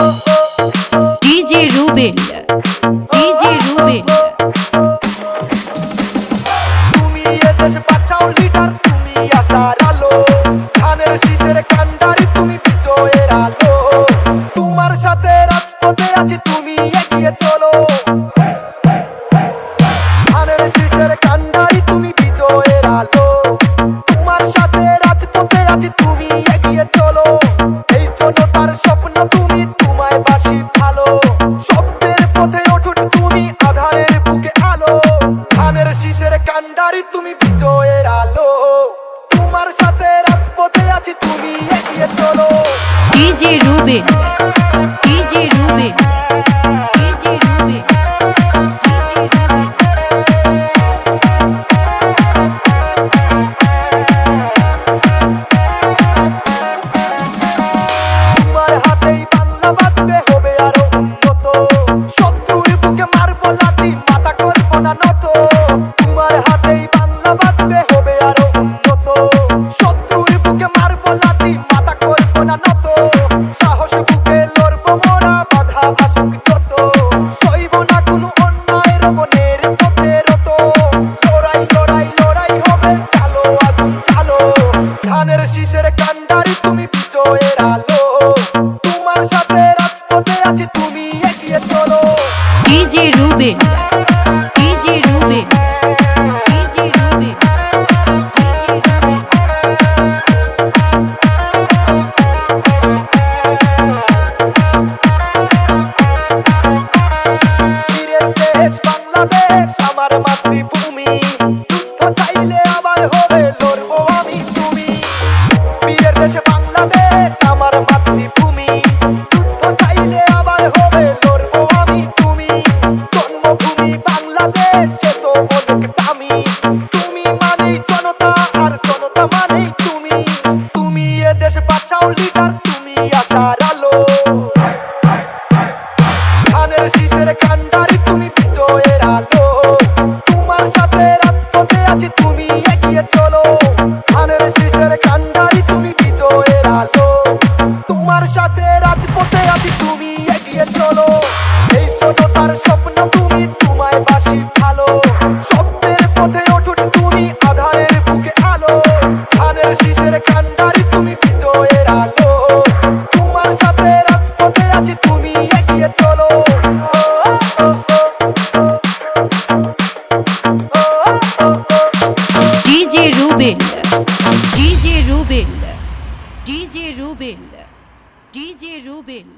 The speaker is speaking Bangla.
DJ Rubel, DJ Rubel। তুমি এদেশ বাঁচাও লিডার, তুমি আশার আলো, ধানের শীষের কান্ডারি, তুমি বিজয়ের আলো। তোমার সাথে রাজপথে আছি, তুমি এগিয়ে চলো। ধানের শীষের কান্ডারি, তুমি বিজয়ের আলো। তোমার সাথে রাজপথে আছি, তুমি এগিয়ে চলো। এই জনতার স্বপ্ন তুমি, তোমায় বাসি ভালো। সত্যের পথে ওঠো তুমি, আধারের বুকে আলো। ধানের শীষের কান্ডারি, তুমি বিজয়ের আলো। তোমার সাথে রাজপথে আছি, তুমি এগিয়ে চলো। DJ Rubel, DJ Rubel, DJ Rubel, DJ Rubel। তোমার হাতেই বাংলা বাঁচবে, হবে আরো উন্নত। শত্রুর বুকে মারবো লাঠি, মাথা করবো না নত। তোমার হাতেই বাংলা বাঁচবে, হবে আরো উন্নত। শত্রুর বুকে মারবো লাঠি, মাথা করবো না নত। সাহস বুকে লড়বো মোরা, বাধা আসুক যত। সইব না কোনো অন্যায়ের মনের পথে রত। লড়াই লড়াই লড়াই হবে, চালো আগুন চালো। ধানের শীষের কান্ডারি, তুমি বিজয়ের আলো। তোমার সাথে রাজপথে আছি, তুমি এগিয়ে চলো। DJ Rubel, DJ Rubel, DJ Rubel, DJ Rubel। বীরের দেশ বাংলাদেশ, আমার মাতৃভূমি। যুদ্ধ চাইলে আবার হবে, লড়বো আমি তুমি। বীরের দেশ বাংলাদেশ, আমার মাতৃভূমি। যুদ্ধ চাইলে আবার হবে, লড়বো আমি তুমি। জন্মভূমি বাংলাদেশ, সে তো অনেক দামি। তুমি মানেই জনতা, আর জনতা মানেই তুমি। তুমি এদেশ বাঁচাও লিডার, তুমি আশার আলো। ধানের শীষের কান্ডারি, তুমি বিজয়ের আলো। তোমার সাথে রাজপথে আছি, তুমি এগিয়ে চলো। ধানের শীষের কান্ডারি, তুমি বিজয়ের আলো। তোমার সাথে রাজপথে আছি, তুমি এগিয়ে চলো। এই জনতার স্বপ্ন তুমি, তোমায় বাসি ভালো। সত্যের পথে ওঠো তুমি, আধারের বুকে আলো। ধানের শীষের কান্ডারি, তুমি বিজয়ের আলো। তোমার সাথে রাজপথে আছি, তুমি এগিয়ে চলো। DJ Rubel, DJ Rubel, DJ Rubel, DJ Rubel।